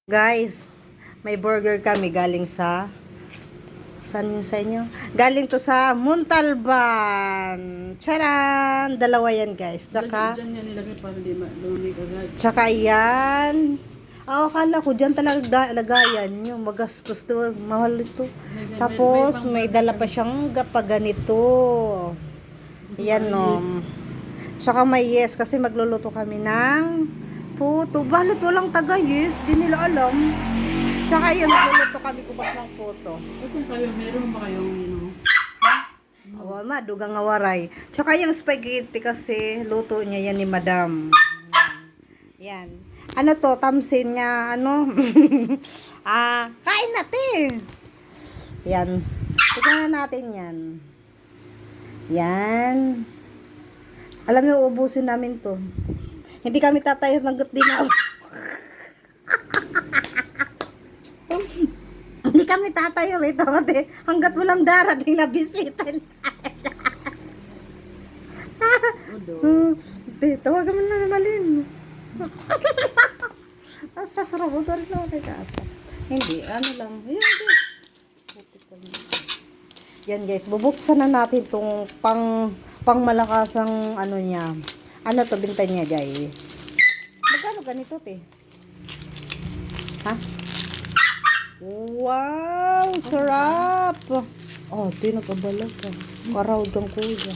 Guys, may burger kami galing sa saan yung sa inyo? Galing to sa Montalban. Charan! Dalawa yan guys. Tsaka Diyan yan nilagay para di lumamig agad. tsaka yan. Akala ko dyan talaga lagayan nyo. Magastos to. Mahal ito. Tapos may dala pa siyang ganito. Yan no. Tsaka may yes kasi magluluto kami ng puto. Balit walang taga yes. Di nila alam. Tsaka yun, magluluto kami kubas ng puto. Ito sabi, meron ba kayong Oo, dugang nga waray. Tsaka yung spaghetti kasi luto niya yan ni Madam. Yan. Ano to, tamsin niya, ano? Kain natin. Yan. Tignan na natin yan. Yan. Alam niyo, ubusin namin to. Hindi kami tatayo hanggat di na. Hindi kami tatayo rito kasi hanggat walang darating na bisita. Tawagan mo na Malin. Sasarap mo rin ako kay Kasa. Hindi, ano lang. Yan guys, bubuksan na natin itong pangmalakasang ano niya. Ano to, binta niya guys. Magkano ganito te? Ha? Wow, sarap. Oh, di nagkabalag ka. Karawd kang kuya.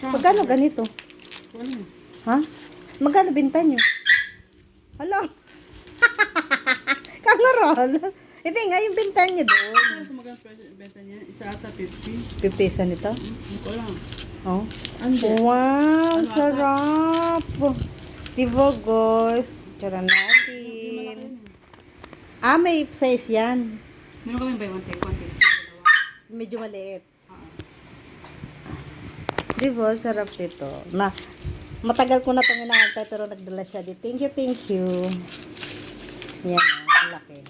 Magkano ganito? Ano? Ha? Magkano binta niyo? Hala. Kangarol. Hindi nga yung binta niyo doon. Ano kung magkano benta niya? Isa ata 50. 50 isa nito? Hindi ko lang. Oh. Ande. Wow, Ano sarap. Diba guys? Tira natin. May size yan. Meron kami buy one take one. Medyo maliit. Diba? Sarap dito. Matagal ko na itong inaantay pero nagdala siya di. Thank you. Yan, laki.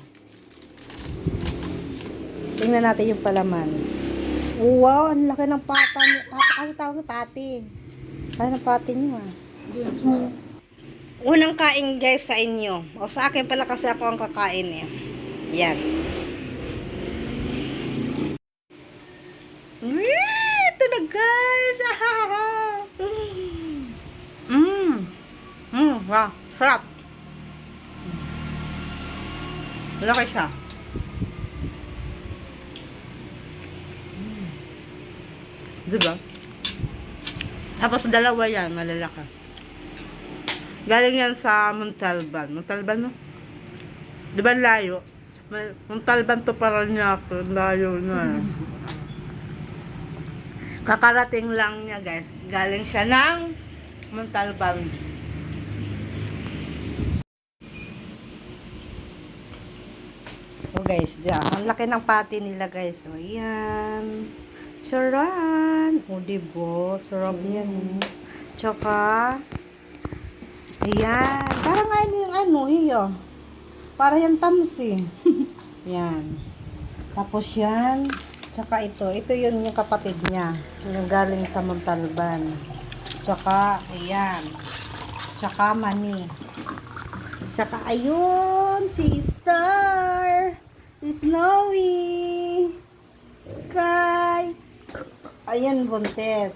Tingnan natin yung palaman. Wow, ang laki ng pata niya. Ano tawag na pati? Ano ng pati niyo Unang kain guys sa inyo. O sa akin pala kasi ako ang kakain eh. Yan. Ito na guys. Wow. Sarap. Malaki siya. Diba? Tapos dalawa yan, malalaki. Galing yan sa Montalban. Montalban, no? Diba layo? Montalban to Parañaque. Layo na. Kakarating lang niya, guys. Galing siya ng Montalban. Oh, guys. Ang laki ng pati nila, guys. O, yan. Charan! O, diba? Sarap yan. Tsaka, ayan. Parang nga yung ano, hiyo. Para yung tamsi. Yan. Tapos yan. Tsaka ito. Ito yun yung kapatid niya. Yung galing sa Montalban. Tsaka, ayan. Tsaka mani. Tsaka, ayun. Si Star. Si Snowy. Sky. Ayan, buntes.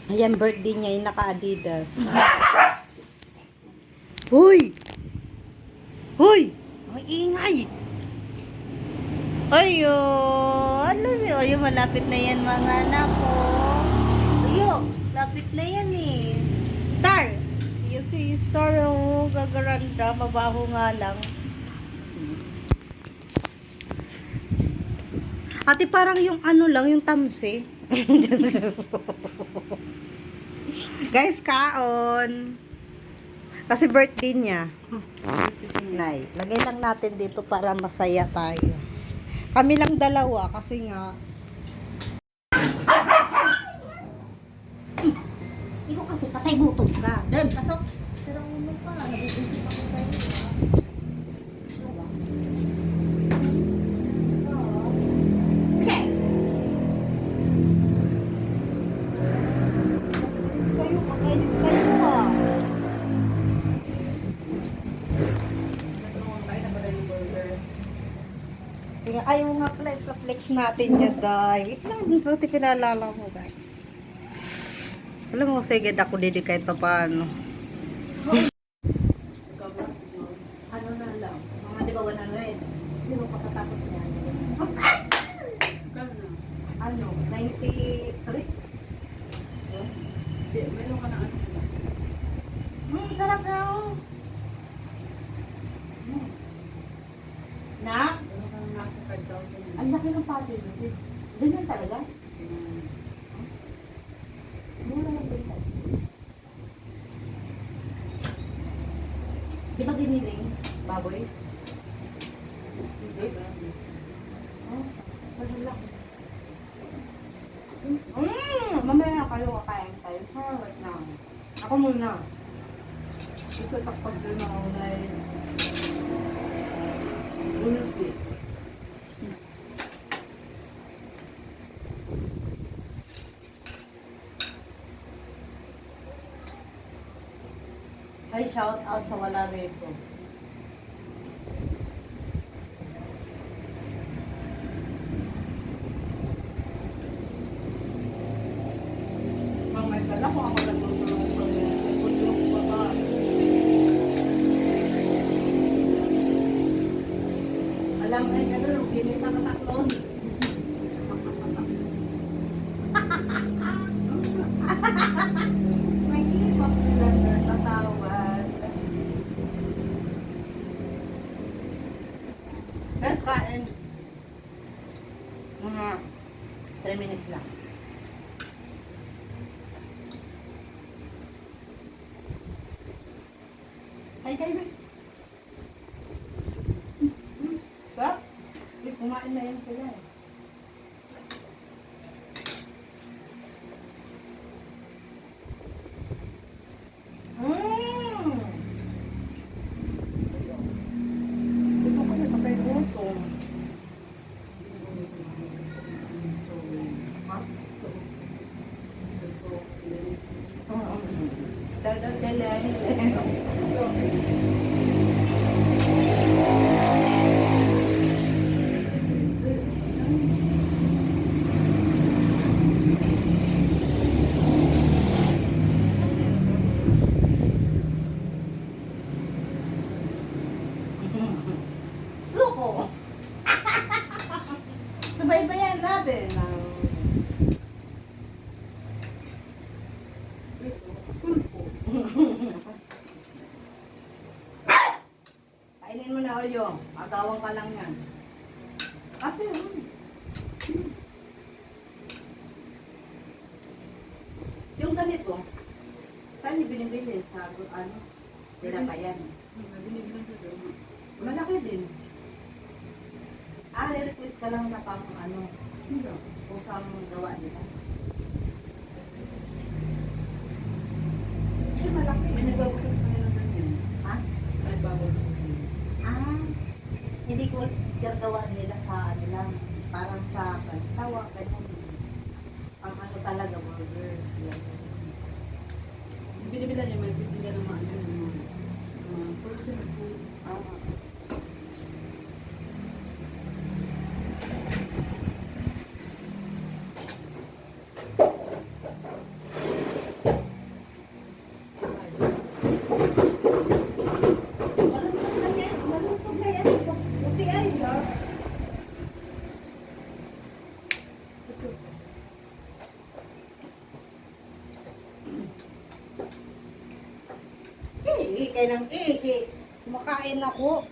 Ayan, birthday niya yung naka-Adidas. Hoy! Hoy! Ang ingay! Ayo! Ano si Oreo? Malapit na yan mga anak ko. Ayo! Lapit na yan eh. Star! Yan si Star oh. Gagaranda. Mabaho nga lang. Ate, parang yung ano lang, yung tamsi. Guys, kaon. Kasi birthday niya. Nay, lagay lang natin dito para masaya tayo. Kami lang dalawa kasi nga. Ikaw kasi patay gutom ka. Dahil pasok. Pero ano pa, nag-iisip ako tayo. Sige! Makainis kayo ah. Ayaw nga pala, flex natin niya, guys. Wait lang, buti pinalala mo, guys. Alam mo, sige, ako didi kahit pa paano. Ano na lang, mga di ba 100? Hindi mo pagkatapos niya. Kano na? Ano, 93? Di, meron ka na ano. Sarap na oh. Na? Meron ka na nasa 5,000. Ang laki ng pati. Ganyan talaga? Mura lang din. Di ba giniling? Baboy? Hindi. Oh, wala. Mamaya kayo kakain tayo. Wait na. Ako muna. Ito takpag doon ako na ulit eh. Ay, shout out sa wala rito. Mamay pala kung ako lang yung baba. Alam mo yung ano, ginit na kataklon. May clip-up sila na tatawad. Let's kain. Mga 3 minutes lang. Ay, kayo. Sarap. Kumain na yun sila eh. Ito ko na patay gusto. Ha? Sarap kailan. Suko! Subaybayan natin. Kainin mo na, Oreo. Agawang ka lang yan. Ate, yung ganito, saan niyo binibili? Sa ano? Tinapayan. Binibilang ko doon. Malaki din. Re-request ka lang na pang ano, usang gawa nila. Ay, malaki. May nagbabasas pa nila ng yun. Ha? Nagbabasas nila. Hindi ko gawa nila sa ano lang, parang sa tawa, ganun. Ang ano talaga, burger. Yan. Yung binibila niya, may bibila ng mga ano, mga frozen foods. Malutog na yan. Buti ay, ha? Ihi kayo ng ihi. Kumakain ako.